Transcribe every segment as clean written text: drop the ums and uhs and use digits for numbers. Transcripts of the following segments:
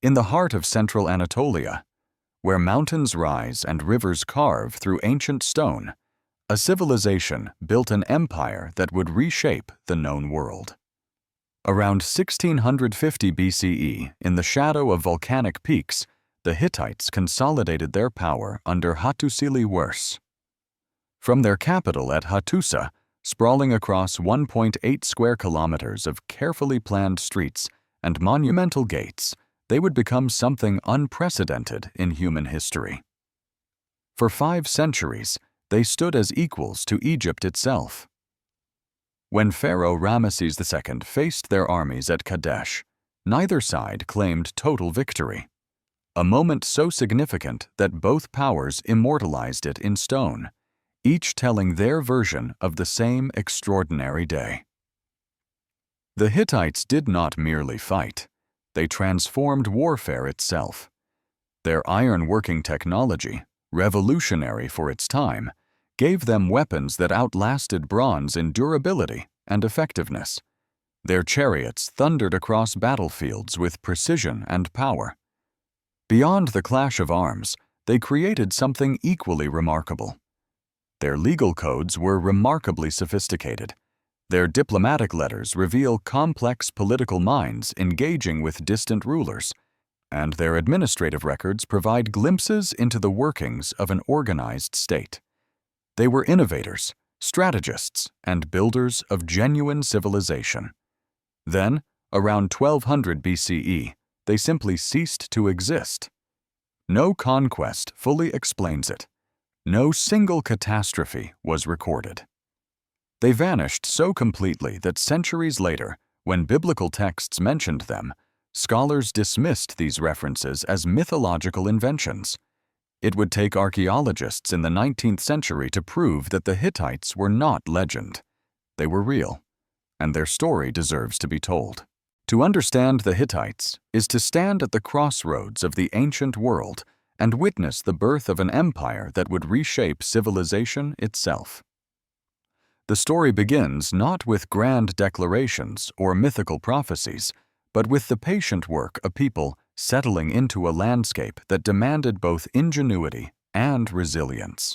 In the heart of central Anatolia, where mountains rise and rivers carve through ancient stone, a civilization built an empire that would reshape the known world. Around 1650 BCE, in the shadow of volcanic peaks, the Hittites consolidated their power under Hattusa I. From their capital at Hattusa, sprawling across 1.8 square kilometers of carefully planned streets and monumental gates, they would become something unprecedented in human history. For 5 centuries, they stood as equals to Egypt itself. When Pharaoh Ramesses II faced their armies at Kadesh, neither side claimed total victory, a moment so significant that both powers immortalized it in stone, each telling their version of the same extraordinary day. The Hittites did not merely fight. They transformed warfare itself. Their iron-working technology, revolutionary for its time, gave them weapons that outlasted bronze in durability and effectiveness. Their chariots thundered across battlefields with precision and power. Beyond the clash of arms, they created something equally remarkable. Their legal codes were remarkably sophisticated. Their diplomatic letters reveal complex political minds engaging with distant rulers, and their administrative records provide glimpses into the workings of an organized state. They were innovators, strategists, and builders of genuine civilization. Then, around 1200 BCE, they simply ceased to exist. No conquest fully explains it. No single catastrophe was recorded. They vanished so completely that centuries later, when biblical texts mentioned them, scholars dismissed these references as mythological inventions. It would take archaeologists in the 19th century to prove that the Hittites were not legend. They were real, and their story deserves to be told. To understand the Hittites is to stand at the crossroads of the ancient world and witness the birth of an empire that would reshape civilization itself. The story begins not with grand declarations or mythical prophecies, but with the patient work of people settling into a landscape that demanded both ingenuity and resilience.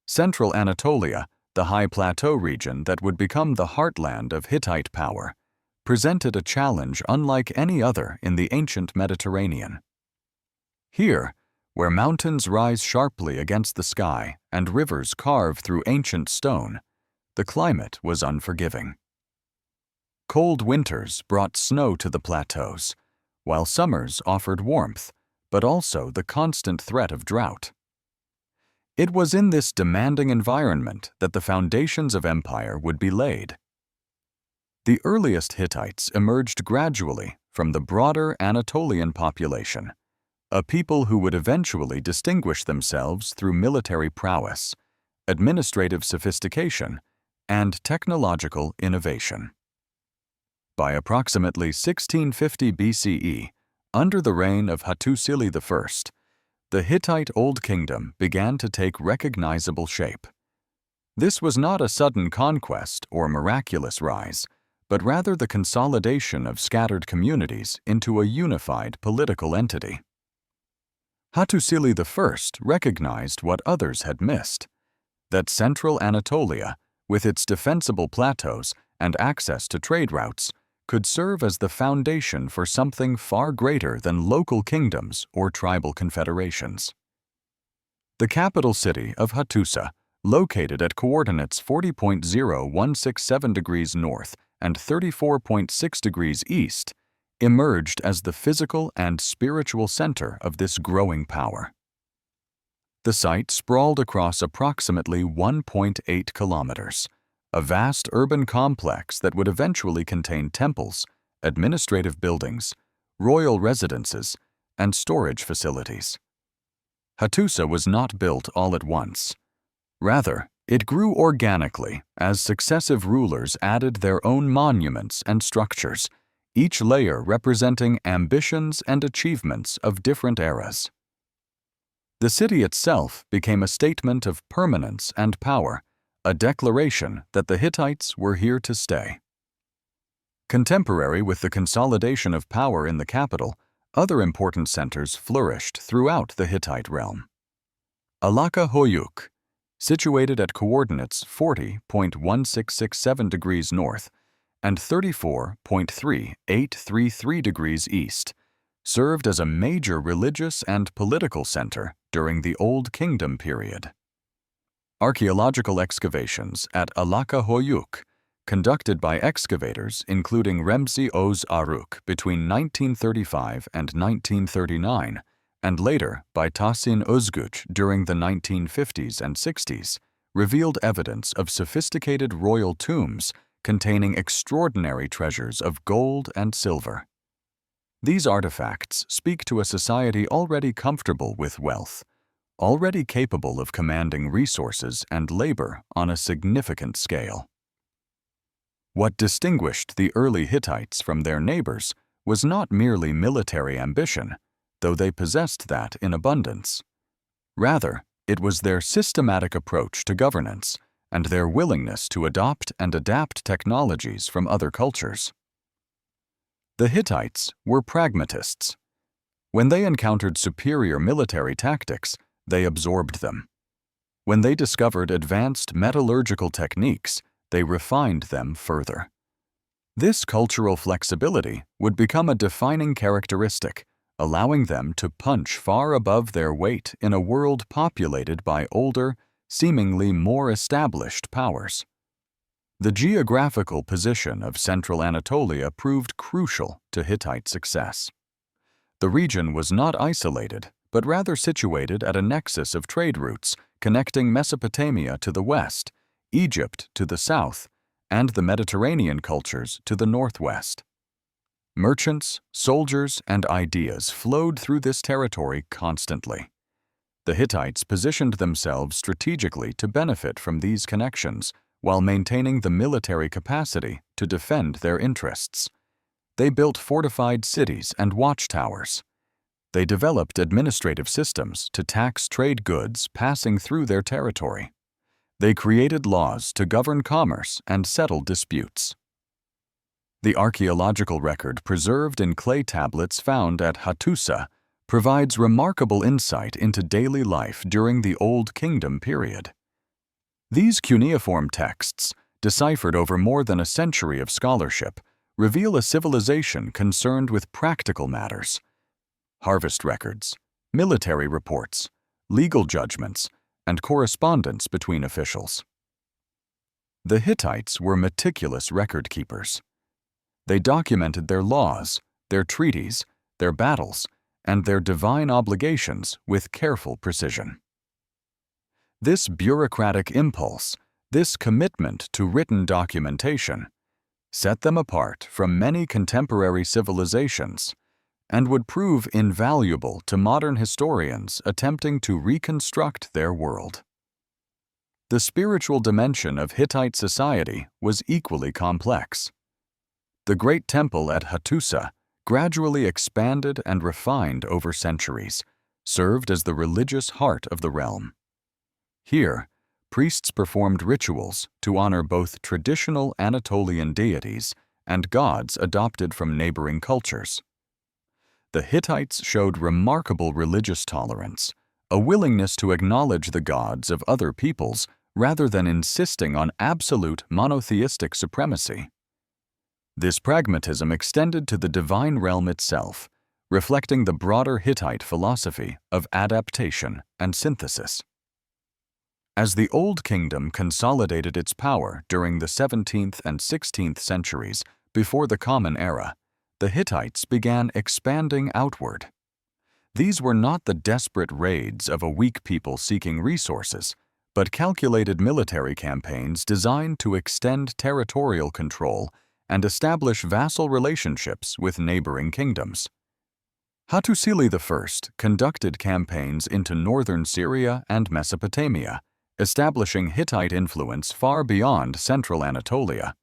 Central Anatolia, the high plateau region that would become the heartland of Hittite power, presented a challenge unlike any other in the ancient Mediterranean. Here, where mountains rise sharply against the sky and rivers carve through ancient stone, the climate was unforgiving. Cold winters brought snow to the plateaus, while summers offered warmth, but also the constant threat of drought. It was in this demanding environment that the foundations of empire would be laid. The earliest Hittites emerged gradually from the broader Anatolian population, a people who would eventually distinguish themselves through military prowess, administrative sophistication, and technological innovation. By approximately 1650 BCE, under the reign of Hattusa I, the Hittite Old Kingdom began to take recognizable shape. This was not a sudden conquest or miraculous rise, but rather the consolidation of scattered communities into a unified political entity. Hattusa I recognized what others had missed, that central Anatolia, with its defensible plateaus and access to trade routes, could serve as the foundation for something far greater than local kingdoms or tribal confederations. The capital city of Hattusa, located at coordinates 40.0167 degrees north and 34.6 degrees east, emerged as the physical and spiritual center of this growing power. The site sprawled across approximately 1.8 kilometers, a vast urban complex that would eventually contain temples, administrative buildings, royal residences, and storage facilities. Hattusa was not built all at once. Rather, it grew organically as successive rulers added their own monuments and structures, each layer representing ambitions and achievements of different eras. The city itself became a statement of permanence and power, a declaration that the Hittites were here to stay. Contemporary with the consolidation of power in the capital, Other important centers flourished throughout the Hittite realm. Alaka-Hoyuk, situated at coordinates 40.1667 degrees north and 34.3833 degrees east, served as a major religious and political center during the Old Kingdom period. Archaeological excavations at Alaka-Hoyuk, conducted by excavators including Remzi Oz Aruk between 1935 and 1939, and later by Tahsin Özgüç during the 1950s and 60s, revealed evidence of sophisticated royal tombs containing extraordinary treasures of gold and silver. These artifacts speak to a society already comfortable with wealth, already capable of commanding resources and labor on a significant scale. What distinguished the early Hittites from their neighbors was not merely military ambition, though they possessed that in abundance. Rather, it was their systematic approach to governance and their willingness to adopt and adapt technologies from other cultures. The Hittites were pragmatists. When they encountered superior military tactics, they absorbed them. When they discovered advanced metallurgical techniques, they refined them further. This cultural flexibility would become a defining characteristic, allowing them to punch far above their weight in a world populated by older, seemingly more established powers. The geographical position of central Anatolia proved crucial to Hittite success. The region was not isolated, but rather situated at a nexus of trade routes connecting Mesopotamia to the west, Egypt to the south, and the Mediterranean cultures to the northwest. Merchants, soldiers, and ideas flowed through this territory constantly. The Hittites positioned themselves strategically to benefit from these connections while maintaining the military capacity to defend their interests. They built fortified cities and watchtowers. They developed administrative systems to tax trade goods passing through their territory. They created laws to govern commerce and settle disputes. The archaeological record preserved in clay tablets found at Hattusa provides remarkable insight into daily life during the Old Kingdom period. These cuneiform texts, deciphered over more than a century of scholarship, reveal a civilization concerned with practical matters. Harvest records, military reports, legal judgments, and correspondence between officials. The Hittites were meticulous record keepers. They documented their laws, their treaties, their battles, and their divine obligations with careful precision. This bureaucratic impulse, this commitment to written documentation, set them apart from many contemporary civilizations and would prove invaluable to modern historians attempting to reconstruct their world. The spiritual dimension of Hittite society was equally complex. The great temple at Hattusa, gradually expanded and refined over centuries, served as the religious heart of the realm. Here, priests performed rituals to honor both traditional Anatolian deities and gods adopted from neighboring cultures. The Hittites showed remarkable religious tolerance, a willingness to acknowledge the gods of other peoples rather than insisting on absolute monotheistic supremacy. This pragmatism extended to the divine realm itself, reflecting the broader Hittite philosophy of adaptation and synthesis. As the Old Kingdom consolidated its power during the 17th and 16th centuries before the Common Era, the Hittites began expanding outward. These were not the desperate raids of a weak people seeking resources, but calculated military campaigns designed to extend territorial control and establish vassal relationships with neighboring kingdoms. Hattusili I conducted campaigns into northern Syria and Mesopotamia, establishing Hittite influence far beyond central Anatolia.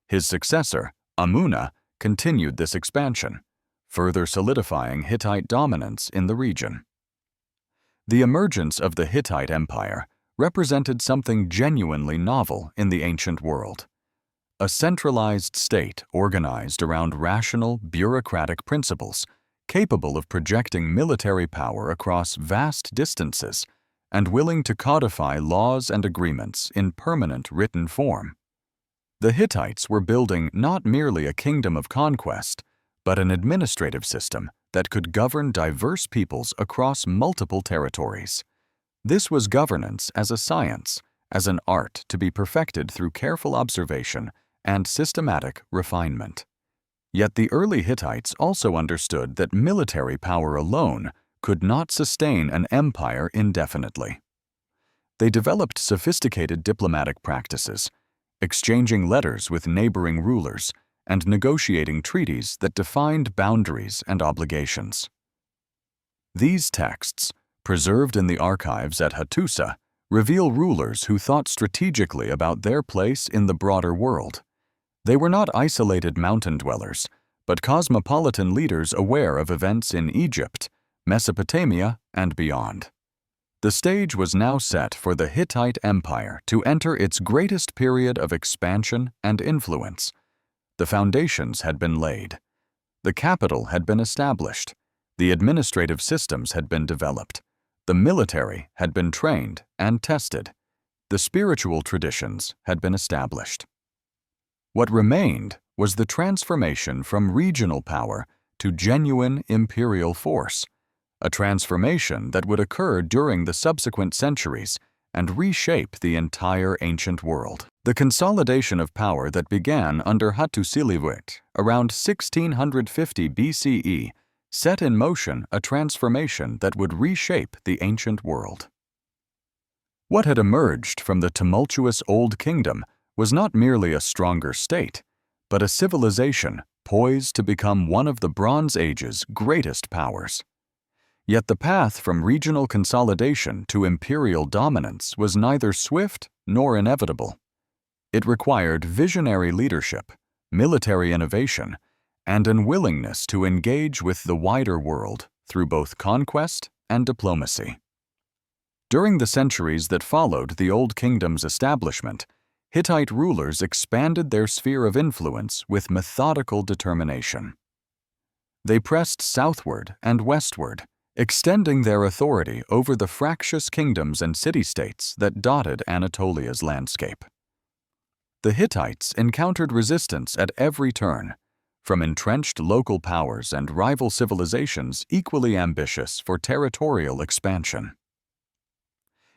His successor, Amuna, continued this expansion, further solidifying Hittite dominance in the region. The emergence of the Hittite Empire represented something genuinely novel in the ancient world. A centralized state organized around rational, bureaucratic principles, capable of projecting military power across vast distances and willing to codify laws and agreements in permanent written form. The Hittites were building not merely a kingdom of conquest, but an administrative system that could govern diverse peoples across multiple territories. This was governance as a science, as an art to be perfected through careful observation and systematic refinement. Yet the early Hittites also understood that military power alone could not sustain an empire indefinitely. They developed sophisticated diplomatic practices, exchanging letters with neighboring rulers and negotiating treaties that defined boundaries and obligations. These texts, preserved in the archives at Hattusa, reveal rulers who thought strategically about their place in the broader world. They were not isolated mountain dwellers, but cosmopolitan leaders aware of events in Egypt, Mesopotamia, and beyond. The stage was now set for the Hittite Empire to enter its greatest period of expansion and influence. The foundations had been laid. The capital had been established. The administrative systems had been developed. The military had been trained and tested. The spiritual traditions had been established. What remained was the transformation from regional power to genuine imperial force, a transformation that would occur during the subsequent centuries and reshape the entire ancient world. The consolidation of power that began under Hattusiliwit around 1650 BCE set in motion a transformation that would reshape the ancient world. What had emerged from the tumultuous Old Kingdom was not merely a stronger state, but a civilization poised to become one of the Bronze Age's greatest powers. Yet the path from regional consolidation to imperial dominance was neither swift nor inevitable. It required visionary leadership, military innovation, and an willingness to engage with the wider world through both conquest and diplomacy. During the centuries that followed the Old Kingdom's establishment, Hittite rulers expanded their sphere of influence with methodical determination. They pressed southward and westward, extending their authority over the fractious kingdoms and city-states that dotted Anatolia's landscape. The Hittites encountered resistance at every turn, from entrenched local powers and rival civilizations equally ambitious for territorial expansion.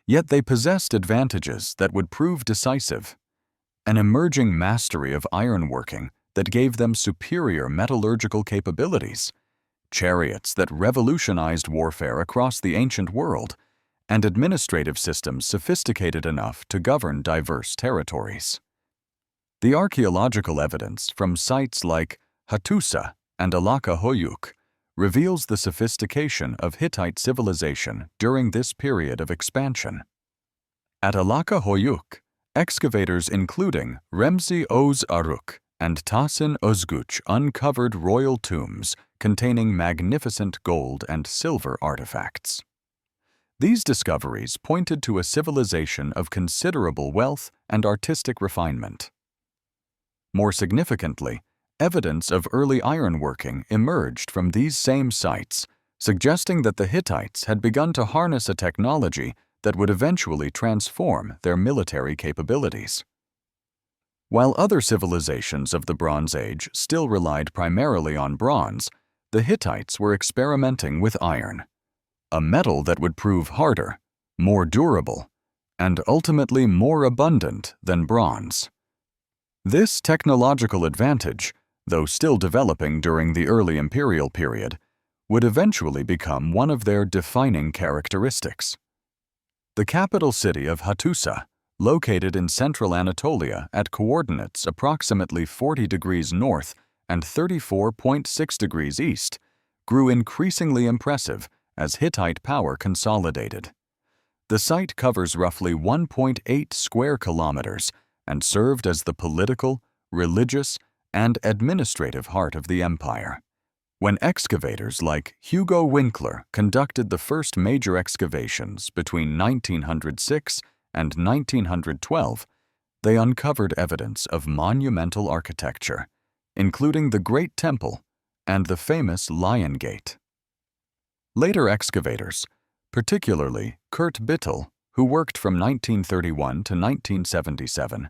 Yet they possessed advantages that would prove decisive: an emerging mastery of ironworking that gave them superior metallurgical capabilities, chariots that revolutionized warfare across the ancient world, and administrative systems sophisticated enough to govern diverse territories. The archaeological evidence from sites like Hattusa and Alaka Hoyuk reveals the sophistication of Hittite civilization during this period of expansion. At Alaka Hoyuk, excavators including Remzi Oz Aruk and Tahsin Özguç uncovered royal tombs containing magnificent gold and silver artifacts. These discoveries pointed to a civilization of considerable wealth and artistic refinement. More significantly, evidence of early ironworking emerged from these same sites, suggesting that the Hittites had begun to harness a technology that would eventually transform their military capabilities. While other civilizations of the Bronze Age still relied primarily on bronze, the Hittites were experimenting with iron, a metal that would prove harder, more durable, and ultimately more abundant than bronze. This technological advantage, though still developing during the early imperial period, would eventually become one of their defining characteristics. The capital city of Hattusa, located in central Anatolia at coordinates approximately 40 degrees north and 34.6 degrees east, grew increasingly impressive as Hittite power consolidated. The site covers roughly 1.8 square kilometers and served as the political, religious, and administrative heart of the empire. When excavators like Hugo Winkler conducted the first major excavations between 1906 and 1912, they uncovered evidence of monumental architecture, including the Great Temple and the famous Lion Gate. Later excavators, particularly Kurt Bittel, who worked from 1931 to 1977,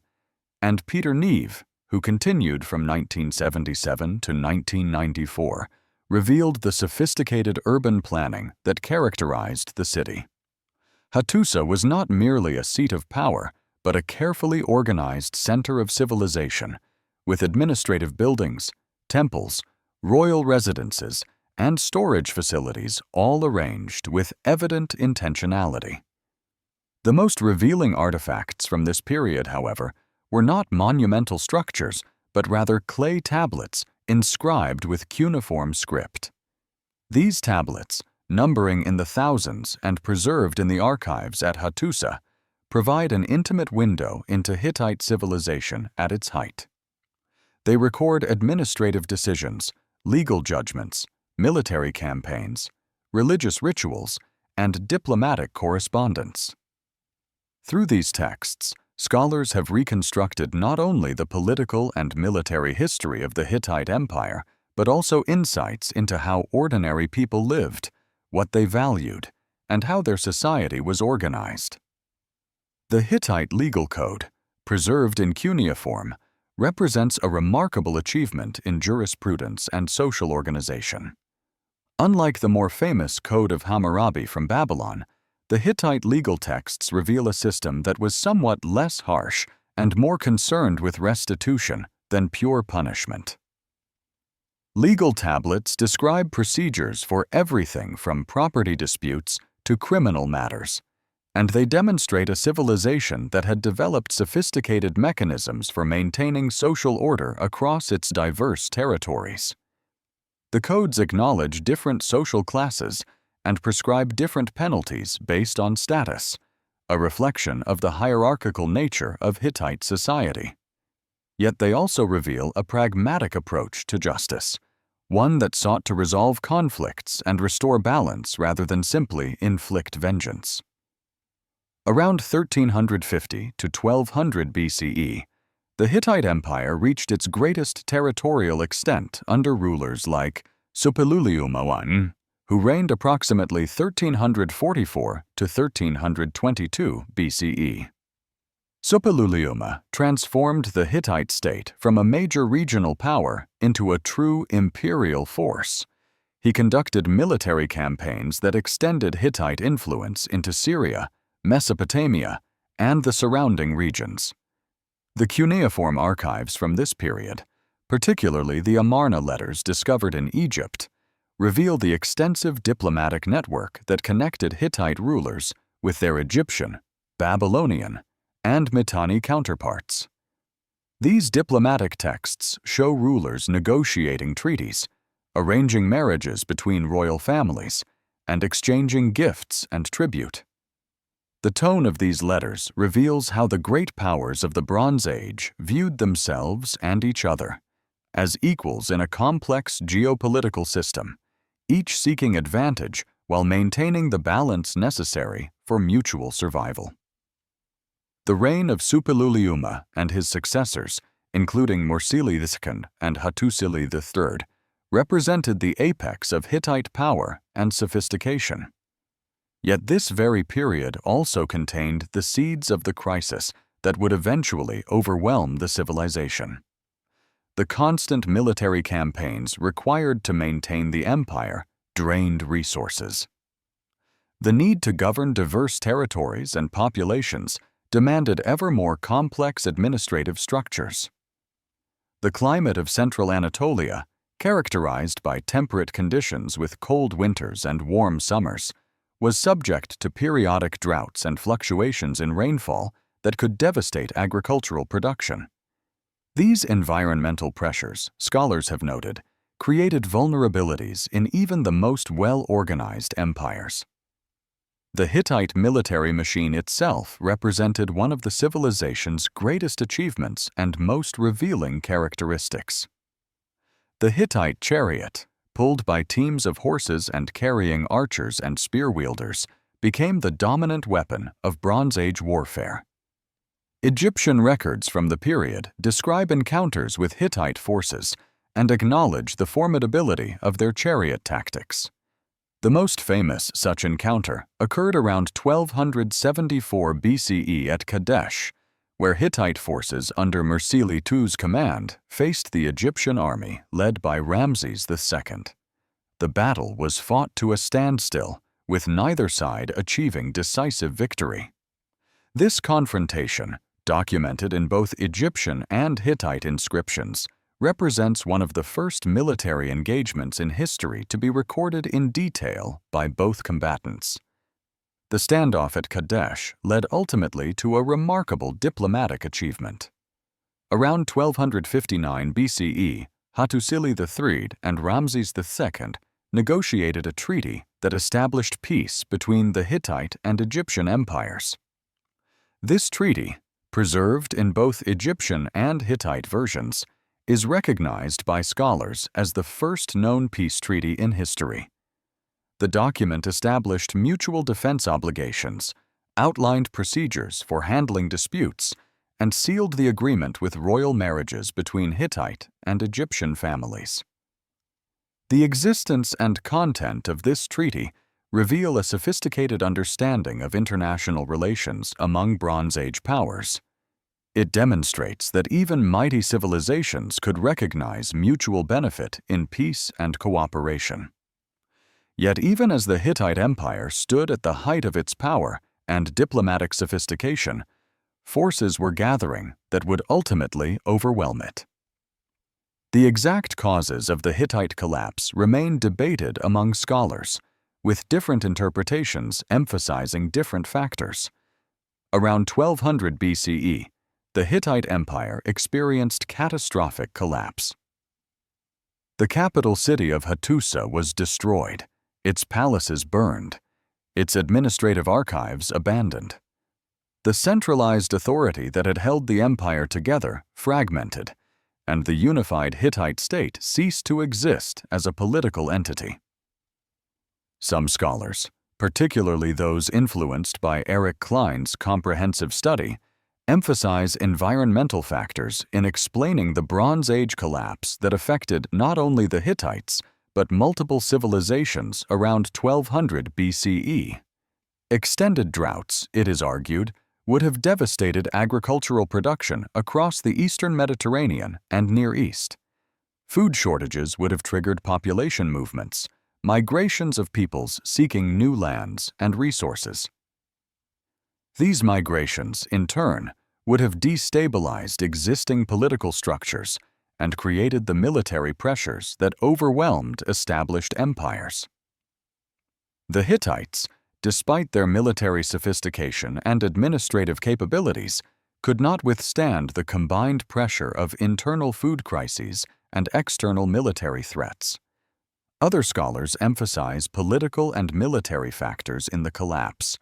and Peter Neve, who continued from 1977 to 1994, revealed the sophisticated urban planning that characterized the city. Hattusa was not merely a seat of power, but a carefully organized center of civilization, with administrative buildings, temples, royal residences, and storage facilities all arranged with evident intentionality. The most revealing artifacts from this period, however, were not monumental structures, but rather clay tablets inscribed with cuneiform script. These tablets, numbering in the thousands and preserved in the archives at Hattusa, provide an intimate window into Hittite civilization at its height. They record administrative decisions, legal judgments, military campaigns, religious rituals, and diplomatic correspondence. Through these texts, scholars have reconstructed not only the political and military history of the Hittite Empire, but also insights into how ordinary people lived, what they valued, and how their society was organized. The Hittite legal code, preserved in cuneiform, represents a remarkable achievement in jurisprudence and social organization. Unlike the more famous Code of Hammurabi from Babylon, the Hittite legal texts reveal a system that was somewhat less harsh and more concerned with restitution than pure punishment. Legal tablets describe procedures for everything from property disputes to criminal matters, and they demonstrate a civilization that had developed sophisticated mechanisms for maintaining social order across its diverse territories. The codes acknowledge different social classes and prescribe different penalties based on status, a reflection of the hierarchical nature of Hittite society. Yet they also reveal a pragmatic approach to justice, one that sought to resolve conflicts and restore balance rather than simply inflict vengeance. Around 1350 to 1200 BCE, the Hittite Empire reached its greatest territorial extent under rulers like Suppiluliuma I, who reigned approximately 1344 to 1322 BCE. Suppiluliuma transformed the Hittite state from a major regional power into a true imperial force. He conducted military campaigns that extended Hittite influence into Syria, Mesopotamia, and the surrounding regions. The cuneiform archives from this period, particularly the Amarna letters discovered in Egypt, reveal the extensive diplomatic network that connected Hittite rulers with their Egyptian, Babylonian, and Mitanni counterparts. These diplomatic texts show rulers negotiating treaties, arranging marriages between royal families, and exchanging gifts and tribute. The tone of these letters reveals how the great powers of the Bronze Age viewed themselves and each other as equals in a complex geopolitical system, each seeking advantage while maintaining the balance necessary for mutual survival. The reign of Suppiluliuma and his successors, including Mursili II and Hattusili III, represented the apex of Hittite power and sophistication. Yet this very period also contained the seeds of the crisis that would eventually overwhelm the civilization. The constant military campaigns required to maintain the empire drained resources. The need to govern diverse territories and populations demanded ever more complex administrative structures. The climate of central Anatolia, characterized by temperate conditions with cold winters and warm summers, was subject to periodic droughts and fluctuations in rainfall that could devastate agricultural production. These environmental pressures, scholars have noted, created vulnerabilities in even the most well-organized empires. The Hittite military machine itself represented one of the civilization's greatest achievements and most revealing characteristics. The Hittite chariot, pulled by teams of horses and carrying archers and spear-wielders, became the dominant weapon of Bronze Age warfare. Egyptian records from the period describe encounters with Hittite forces and acknowledge the formidability of their chariot tactics. The most famous such encounter occurred around 1274 BCE at Kadesh, where Hittite forces under Mursili II's command faced the Egyptian army led by Ramses II. The battle was fought to a standstill, with neither side achieving decisive victory. This confrontation, documented in both Egyptian and Hittite inscriptions, represents one of the first military engagements in history to be recorded in detail by both combatants. The standoff at Kadesh led ultimately to a remarkable diplomatic achievement. Around 1259 BCE, Hattusili III and Ramses II negotiated a treaty that established peace between the Hittite and Egyptian empires. This treaty, preserved in both Egyptian and Hittite versions, is recognized by scholars as the first known peace treaty in history. The document established mutual defense obligations, outlined procedures for handling disputes, and sealed the agreement with royal marriages between Hittite and Egyptian families. The existence and content of this treaty reveal a sophisticated understanding of international relations among Bronze Age powers. It demonstrates that even mighty civilizations could recognize mutual benefit in peace and cooperation. Yet even as the Hittite Empire stood at the height of its power and diplomatic sophistication, forces were gathering that would ultimately overwhelm it. The exact causes of the Hittite collapse remain debated among scholars, with different interpretations emphasizing different factors. Around 1200 BCE, the Hittite Empire experienced catastrophic collapse. The capital city of Hattusa was destroyed, its palaces burned, its administrative archives abandoned. The centralized authority that had held the empire together fragmented, and the unified Hittite state ceased to exist as a political entity. Some scholars, particularly those influenced by Eric Klein's comprehensive study, emphasize environmental factors in explaining the Bronze Age collapse that affected not only the Hittites, but multiple civilizations around 1200 BCE. Extended droughts, it is argued, would have devastated agricultural production across the eastern Mediterranean and Near East. Food shortages would have triggered population movements, migrations of peoples seeking new lands and resources. These migrations, in turn, would have destabilized existing political structures and created the military pressures that overwhelmed established empires. The Hittites, despite their military sophistication and administrative capabilities, could not withstand the combined pressure of internal food crises and external military threats. Other scholars emphasize political and military factors in the collapse.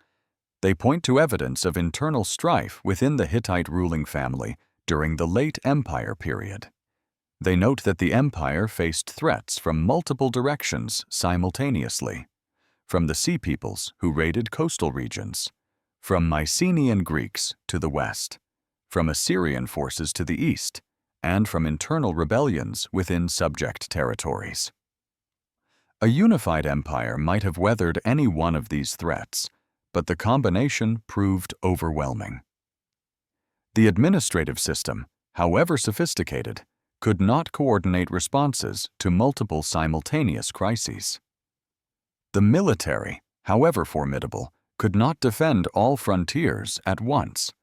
They point to evidence of internal strife within the Hittite ruling family during the late Empire period. They note that the empire faced threats from multiple directions simultaneously, from the Sea Peoples who raided coastal regions, from Mycenaean Greeks to the west, from Assyrian forces to the east, and from internal rebellions within subject territories. A unified empire might have weathered any one of these threats, but the combination proved overwhelming. The administrative system, however sophisticated, could not coordinate responses to multiple simultaneous crises. The military, however formidable, could not defend all frontiers at once.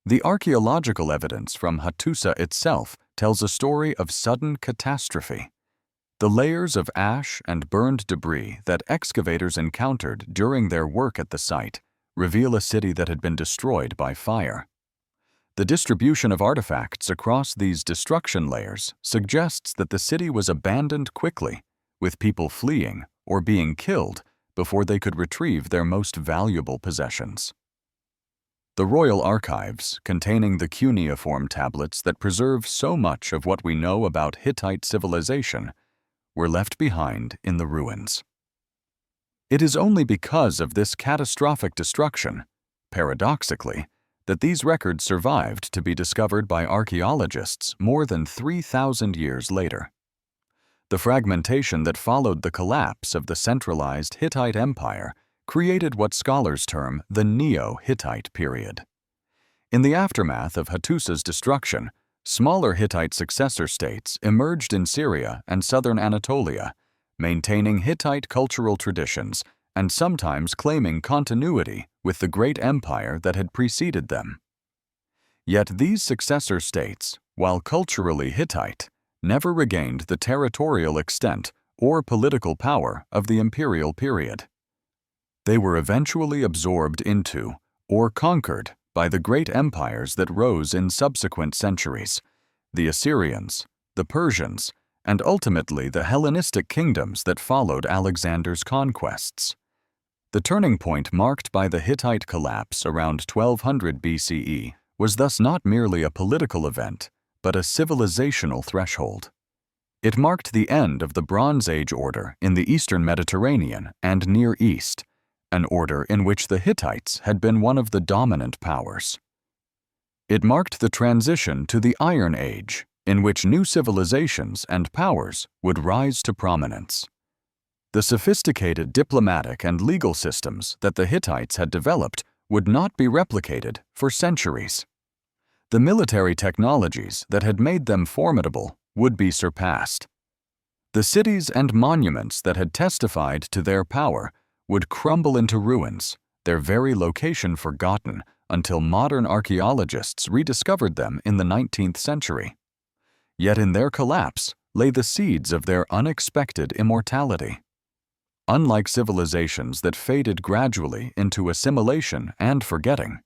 The archaeological evidence from Hattusa itself tells a story of sudden catastrophe. The layers of ash and burned debris that excavators encountered during their work at the site reveal a city that had been destroyed by fire. The distribution of artifacts across these destruction layers suggests that the city was abandoned quickly, with people fleeing or being killed before they could retrieve their most valuable possessions. The royal archives, containing the cuneiform tablets that preserve so much of what we know about Hittite civilization, were left behind in the ruins. It is only because of this catastrophic destruction, paradoxically, that these records survived to be discovered by archaeologists more than 3,000 years later. The fragmentation that followed the collapse of the centralized Hittite Empire created what scholars term the Neo-Hittite period. In the aftermath of Hattusa's destruction, smaller Hittite successor states emerged in Syria and southern Anatolia, maintaining Hittite cultural traditions and sometimes claiming continuity with the great empire that had preceded them. Yet these successor states, while culturally Hittite, never regained the territorial extent or political power of the imperial period. They were eventually absorbed into or conquered by the great empires that rose in subsequent centuries, the Assyrians, the Persians, and ultimately the Hellenistic kingdoms that followed Alexander's conquests. The turning point marked by the Hittite collapse around 1200 BCE was thus not merely a political event, but a civilizational threshold. It marked the end of the Bronze Age order in the Eastern Mediterranean and Near East, an order in which the Hittites had been one of the dominant powers. It marked the transition to the Iron Age, in which new civilizations and powers would rise to prominence. The sophisticated diplomatic and legal systems that the Hittites had developed would not be replicated for centuries. The military technologies that had made them formidable would be surpassed. The cities and monuments that had testified to their power would crumble into ruins, their very location forgotten until modern archaeologists rediscovered them in the 19th century. Yet in their collapse lay the seeds of their unexpected immortality. Unlike civilizations that faded gradually into assimilation and forgetting,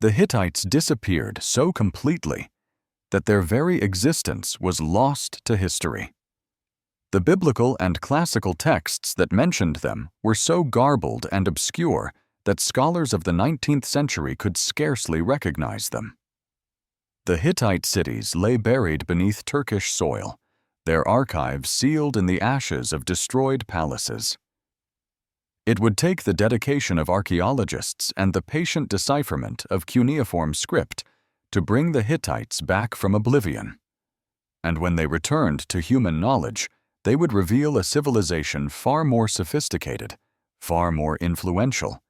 the Hittites disappeared so completely that their very existence was lost to history. The biblical and classical texts that mentioned them were so garbled and obscure that scholars of the 19th century could scarcely recognize them. The Hittite cities lay buried beneath Turkish soil, their archives sealed in the ashes of destroyed palaces. It would take the dedication of archaeologists and the patient decipherment of cuneiform script to bring the Hittites back from oblivion. And when they returned to human knowledge, they would reveal a civilization far more sophisticated, far more influential,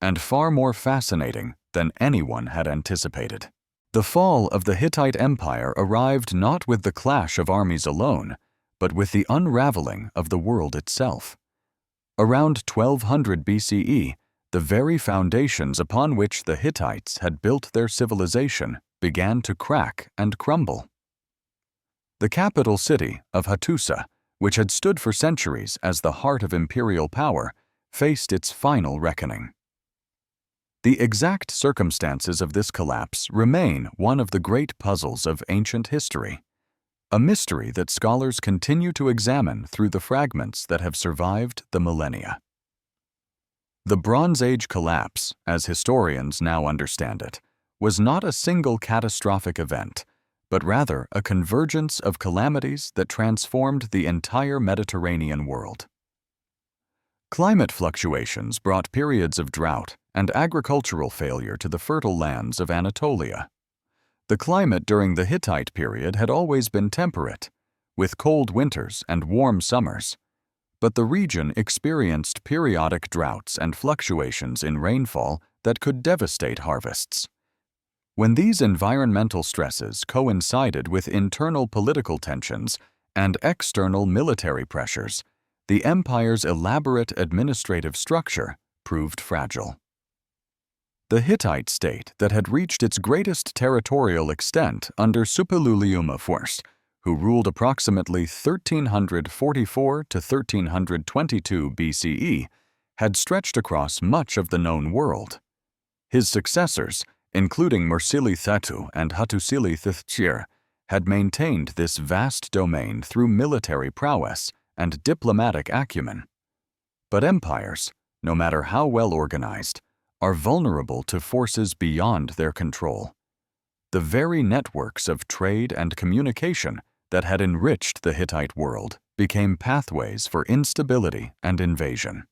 and far more fascinating than anyone had anticipated. The fall of the Hittite Empire arrived not with the clash of armies alone, but with the unraveling of the world itself. Around 1200 BCE, the very foundations upon which the Hittites had built their civilization began to crack and crumble. The capital city of Hattusa, which had stood for centuries as the heart of imperial power, faced its final reckoning. The exact circumstances of this collapse remain one of the great puzzles of ancient history, a mystery that scholars continue to examine through the fragments that have survived the millennia. The Bronze Age collapse, as historians now understand it, was not a single catastrophic event, but rather a convergence of calamities that transformed the entire Mediterranean world. Climate fluctuations brought periods of drought and agricultural failure to the fertile lands of Anatolia. The climate during the Hittite period had always been temperate, with cold winters and warm summers, but the region experienced periodic droughts and fluctuations in rainfall that could devastate harvests. When these environmental stresses coincided with internal political tensions and external military pressures, the empire's elaborate administrative structure proved fragile. The Hittite state that had reached its greatest territorial extent under Suppiluliuma I, who ruled approximately 1344 to 1322 BCE, had stretched across much of the known world. His successors, including Mursili-Thatu and Hattusili-Thithchir, had maintained this vast domain through military prowess and diplomatic acumen. But empires, no matter how well organized, are vulnerable to forces beyond their control. The very networks of trade and communication that had enriched the Hittite world became pathways for instability and invasion.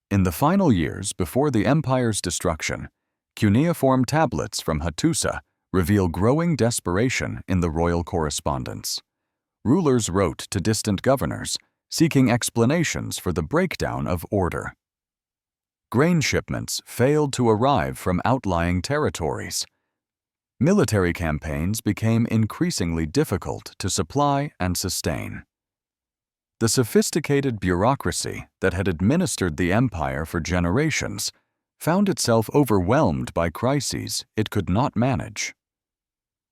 In the final years before the empire's destruction, cuneiform tablets from Hattusa reveal growing desperation in the royal correspondence. rulers wrote to distant governors, seeking explanations for the breakdown of order. Grain shipments failed to arrive from outlying territories. Military campaigns became increasingly difficult to supply and sustain. The sophisticated bureaucracy that had administered the empire for generations found itself overwhelmed by crises it could not manage.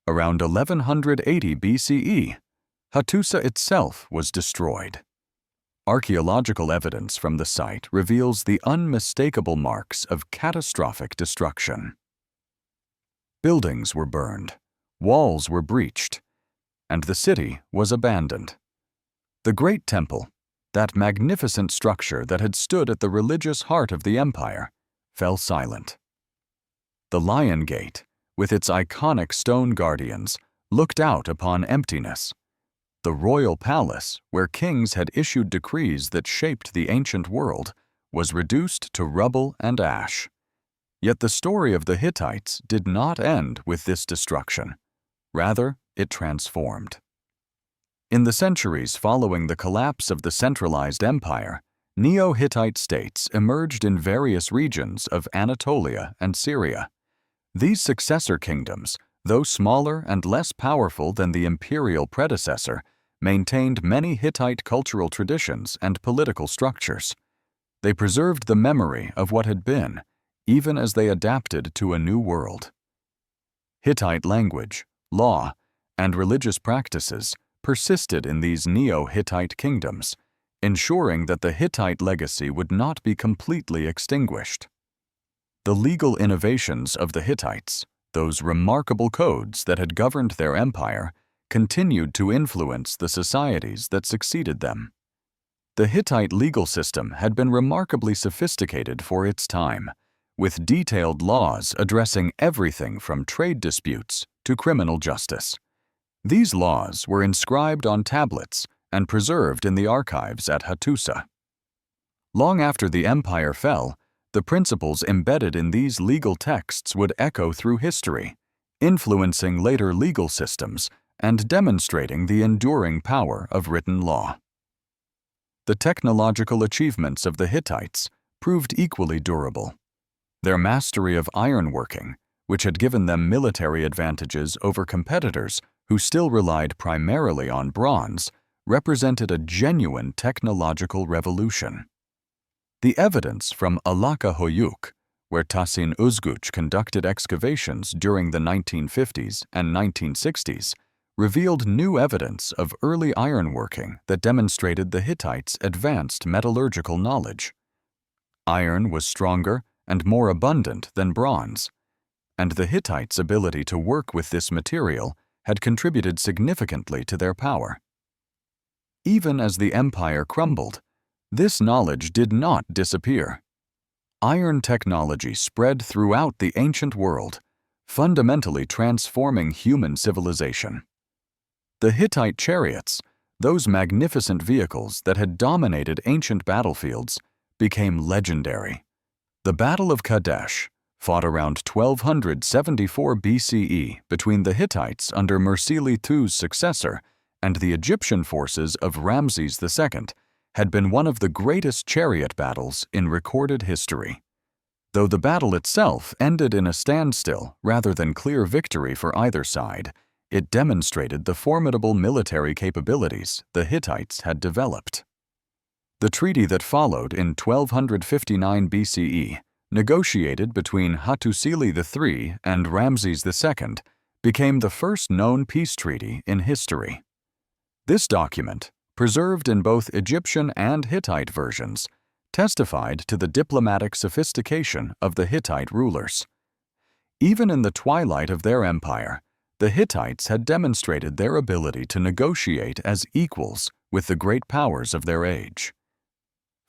Around 1180 BCE, Hattusa itself was destroyed. Archaeological evidence from the site reveals the unmistakable marks of catastrophic destruction. Buildings were burned, walls were breached, and the city was abandoned. The Great Temple, that magnificent structure that had stood at the religious heart of the empire, fell silent. The Lion Gate, with its iconic stone guardians, looked out upon emptiness. The royal palace, where kings had issued decrees that shaped the ancient world, was reduced to rubble and ash. Yet the story of the Hittites did not end with this destruction. Rather, it transformed. In the centuries following the collapse of the centralized empire, Neo-Hittite states emerged in various regions of Anatolia and Syria. These successor kingdoms, though smaller and less powerful than the imperial predecessor, maintained many Hittite cultural traditions and political structures. They preserved the memory of what had been, even as they adapted to a new world. Hittite language, law, and religious practices persisted in these Neo-Hittite kingdoms, ensuring that the Hittite legacy would not be completely extinguished. The legal innovations of the Hittites, those remarkable codes that had governed their empire, continued to influence the societies that succeeded them. The Hittite legal system had been remarkably sophisticated for its time, with detailed laws addressing everything from trade disputes to criminal justice. These laws were inscribed on tablets and preserved in the archives at Hattusa. Long after the empire fell, the principles embedded in these legal texts would echo through history, influencing later legal systems and demonstrating the enduring power of written law. The technological achievements of the Hittites proved equally durable. Their mastery of ironworking, which had given them military advantages over competitors who still relied primarily on bronze, represented a genuine technological revolution. The evidence from Alaka Hoyuk, where Tahsin Uzguch conducted excavations during the 1950s and 1960s, revealed new evidence of early ironworking that demonstrated the Hittites' advanced metallurgical knowledge. Iron was stronger and more abundant than bronze, and the Hittites' ability to work with this material had contributed significantly to their power. Even as the empire crumbled, this knowledge did not disappear. Iron technology spread throughout the ancient world, fundamentally transforming human civilization. The Hittite chariots, those magnificent vehicles that had dominated ancient battlefields, became legendary. The Battle of Kadesh, fought around 1274 BCE between the Hittites under Mursili II's successor and the Egyptian forces of Ramses II, had been one of the greatest chariot battles in recorded history. Though the battle itself ended in a standstill rather than clear victory for either side, it demonstrated the formidable military capabilities the Hittites had developed. The treaty that followed in 1259 BCE, negotiated between Hattusili III and Ramses II, became the first known peace treaty in history. This document, preserved in both Egyptian and Hittite versions, testified to the diplomatic sophistication of the Hittite rulers. Even in the twilight of their empire, the Hittites had demonstrated their ability to negotiate as equals with the great powers of their age.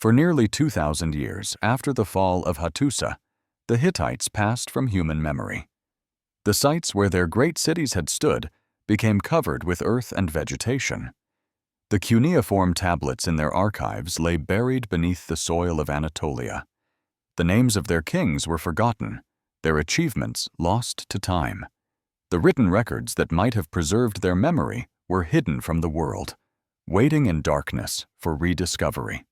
For nearly 2,000 years after the fall of Hattusa, the Hittites passed from human memory. The sites where their great cities had stood became covered with earth and vegetation. The cuneiform tablets in their archives lay buried beneath the soil of Anatolia. The names of their kings were forgotten, their achievements lost to time. The written records that might have preserved their memory were hidden from the world. waiting in darkness for rediscovery.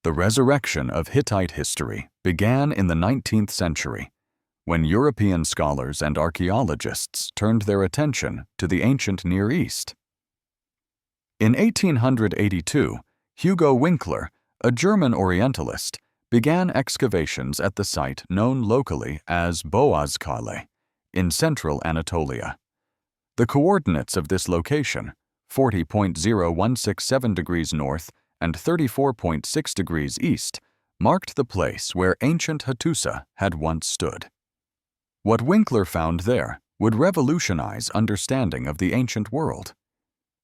The resurrection of Hittite history began in the 19th century, when European scholars and archaeologists turned their attention to the ancient Near East. In 1882, Hugo Winkler, a German Orientalist, began excavations at the site known locally as Boazkale in central Anatolia. The coordinates of this location, 40.0167 degrees north and 34.6 degrees east, marked the place where ancient Hattusa had once stood. What Winkler found there would revolutionize understanding of the ancient world.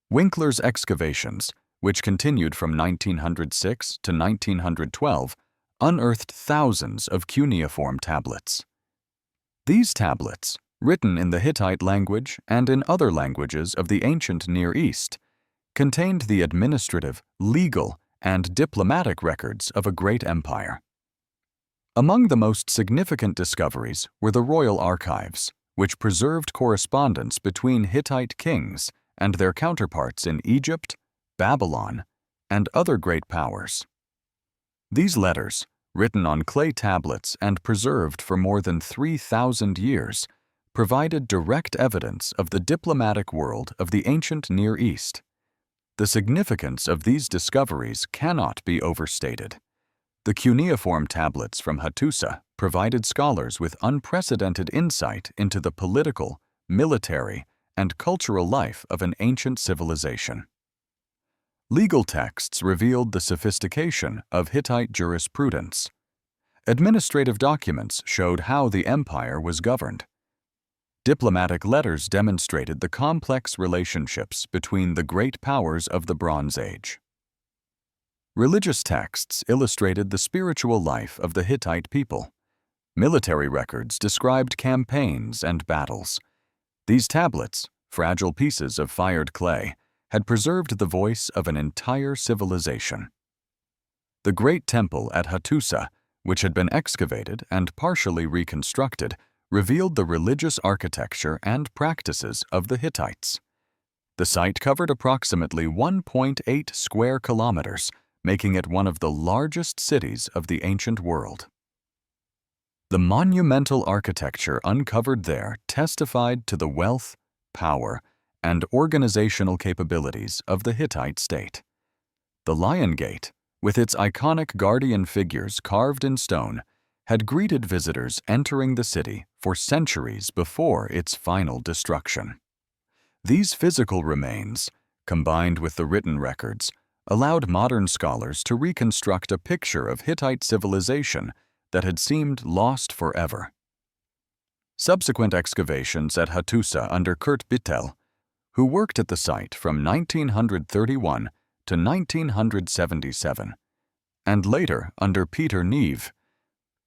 Winkler's excavations, which continued from 1906 to 1912, unearthed thousands of cuneiform tablets. These tablets, written in the Hittite language and in other languages of the ancient Near East, contained the administrative, legal, and diplomatic records of a great empire. Among the most significant discoveries were the royal archives, which preserved correspondence between Hittite kings and their counterparts in Egypt, Babylon, and other great powers. These letters, written on clay tablets and preserved for more than 3,000 years, provided direct evidence of the diplomatic world of the ancient Near East. The significance of these discoveries cannot be overstated. The cuneiform tablets from Hattusa provided scholars with unprecedented insight into the political, military, and cultural life of an ancient civilization. Legal texts revealed the sophistication of Hittite jurisprudence. Administrative documents showed how the empire was governed. Diplomatic letters demonstrated the complex relationships between the great powers of the Bronze Age. Religious texts illustrated the spiritual life of the Hittite people. Military records described campaigns and battles. These tablets, fragile pieces of fired clay, had preserved the voice of an entire civilization. The great temple at Hattusa, which had been excavated and partially reconstructed, revealed the religious architecture and practices of the Hittites. The site covered approximately 1.8 square kilometers, making it one of the largest cities of the ancient world. The monumental architecture uncovered there testified to the wealth, power, and organizational capabilities of the Hittite state. The Lion Gate, with its iconic guardian figures carved in stone, had greeted visitors entering the city for centuries before its final destruction. These physical remains, combined with the written records, allowed modern scholars to reconstruct a picture of Hittite civilization that had seemed lost forever. Subsequent excavations at Hattusa under Kurt Bittel, who worked at the site from 1931 to 1977, and later under Peter Neve,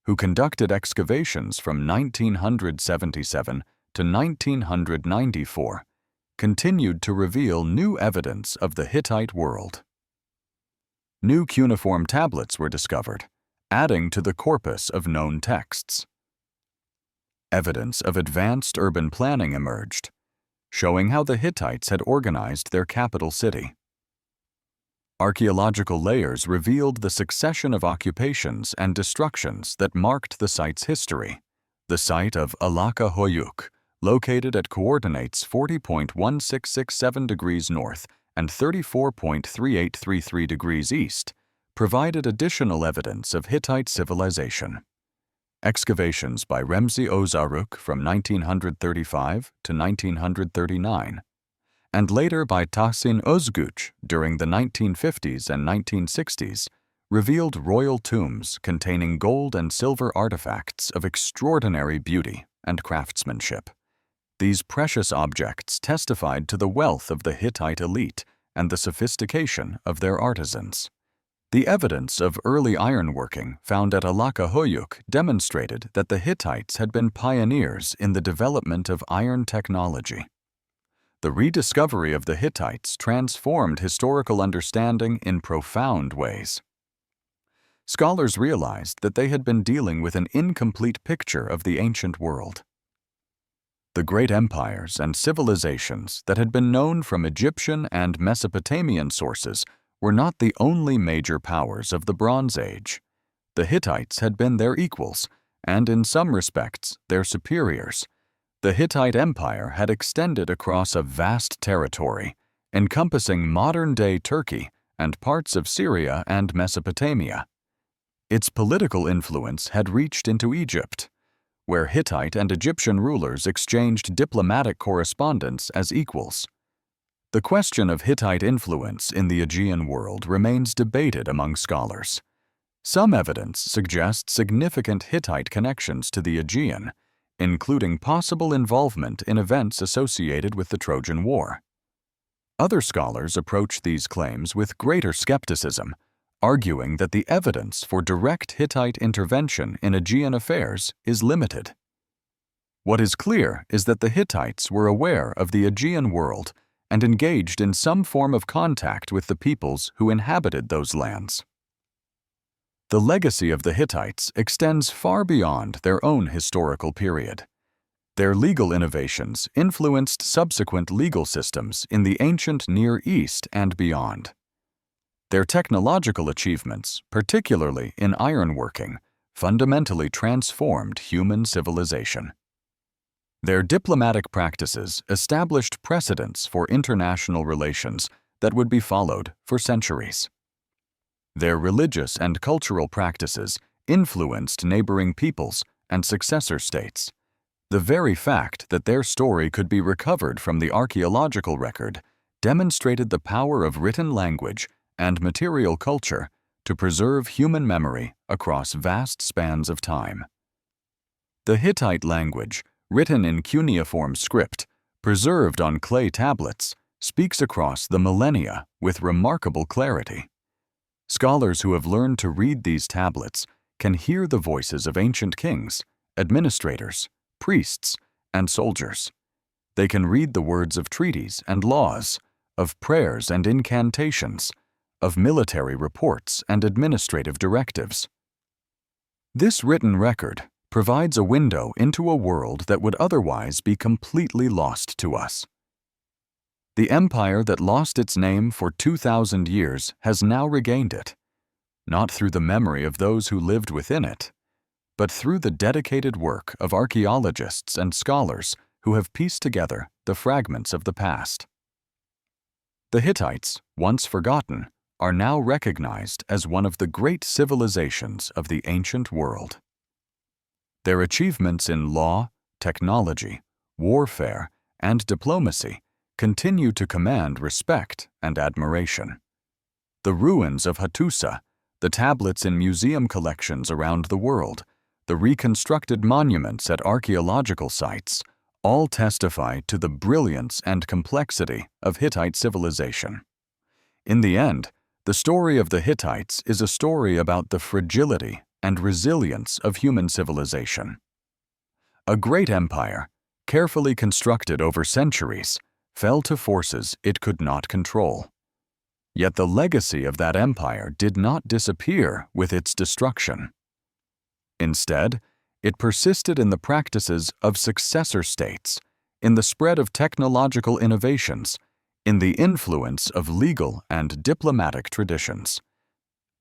who conducted excavations from 1977 to 1994, continued to reveal new evidence of the Hittite world. New cuneiform tablets were discovered, adding to the corpus of known texts. Evidence of advanced urban planning emerged, showing how the Hittites had organized their capital city. Archaeological layers revealed the succession of occupations and destructions that marked the site's history. The site of Alaka Hoyuk, located at coordinates 40.1667 degrees north and 34.3833 degrees east, provided additional evidence of Hittite civilization. Excavations by Remzi Ozaruk from 1935 to 1939, and later by Tahsin Özgüç during the 1950s and 1960s, revealed royal tombs containing gold and silver artifacts of extraordinary beauty and craftsmanship. These precious objects testified to the wealth of the Hittite elite and the sophistication of their artisans. The evidence of early ironworking found at Alaka Hoyuk demonstrated that the Hittites had been pioneers in the development of iron technology. The rediscovery of the Hittites transformed historical understanding in profound ways. Scholars realized that they had been dealing with an incomplete picture of the ancient world. The great empires and civilizations that had been known from Egyptian and Mesopotamian sources were not the only major powers of the Bronze Age. The Hittites had been their equals, and in some respects, their superiors. The Hittite Empire had extended across a vast territory, encompassing modern-day Turkey and parts of Syria and Mesopotamia. Its political influence had reached into Egypt, where Hittite and Egyptian rulers exchanged diplomatic correspondence as equals. The question of Hittite influence in the Aegean world remains debated among scholars. Some evidence suggests significant Hittite connections to the Aegean, including possible involvement in events associated with the Trojan War. Other scholars approach these claims with greater skepticism, arguing that the evidence for direct Hittite intervention in Aegean affairs is limited. What is clear is that the Hittites were aware of the Aegean world and engaged in some form of contact with the peoples who inhabited those lands. The legacy of the Hittites extends far beyond their own historical period. Their legal innovations influenced subsequent legal systems in the ancient Near East and beyond. Their technological achievements, particularly in ironworking, fundamentally transformed human civilization. Their diplomatic practices established precedents for international relations that would be followed for centuries. Their religious and cultural practices influenced neighboring peoples and successor states. The very fact that their story could be recovered from the archaeological record demonstrated the power of written language and material culture to preserve human memory across vast spans of time. The Hittite language, written in cuneiform script, preserved on clay tablets, speaks across the millennia with remarkable clarity. Scholars who have learned to read these tablets can hear the voices of ancient kings, administrators, priests, and soldiers. They can read the words of treaties and laws, of prayers and incantations, of military reports and administrative directives. This written record provides a window into a world that would otherwise be completely lost to us. The empire that lost its name for 2,000 years has now regained it, not through the memory of those who lived within it, but through the dedicated work of archaeologists and scholars who have pieced together the fragments of the past. The Hittites, once forgotten, are now recognized as one of the great civilizations of the ancient world. Their achievements in law, technology, warfare, and diplomacy continue to command respect and admiration. The ruins of Hattusa, the tablets in museum collections around the world, the reconstructed monuments at archaeological sites, all testify to the brilliance and complexity of Hittite civilization. In the end, the story of the Hittites is a story about the fragility and resilience of human civilization. A great empire, carefully constructed over centuries, fell to forces it could not control. Yet the legacy of that empire did not disappear with its destruction. Instead, it persisted in the practices of successor states, in the spread of technological innovations, in the influence of legal and diplomatic traditions.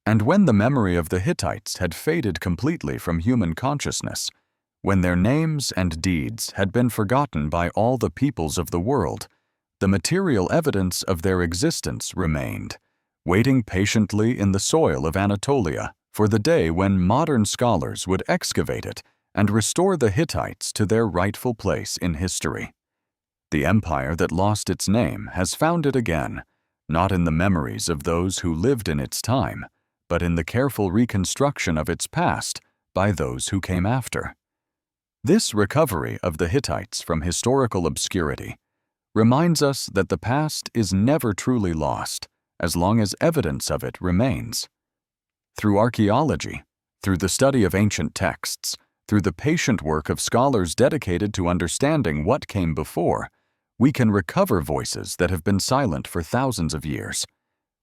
And when the memory of the Hittites had faded completely from human consciousness, when their names and deeds had been forgotten by all the peoples of the world, the material evidence of their existence remained, waiting patiently in the soil of Anatolia for the day when modern scholars would excavate it and restore the Hittites to their rightful place in history. The empire that lost its name has found it again, not in the memories of those who lived in its time, but in the careful reconstruction of its past by those who came after. This recovery of the Hittites from historical obscurity reminds us that the past is never truly lost as long as evidence of it remains. Through archaeology, through the study of ancient texts, through the patient work of scholars dedicated to understanding what came before, we can recover voices that have been silent for thousands of years.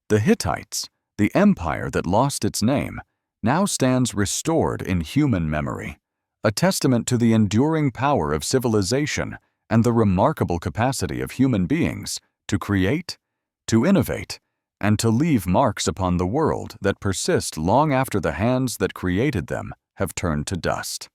The Hittites, the empire that lost its name, now stands restored in human memory, a testament to the enduring power of civilization and the remarkable capacity of human beings to create, to innovate, and to leave marks upon the world that persist long after the hands that created them have turned to dust.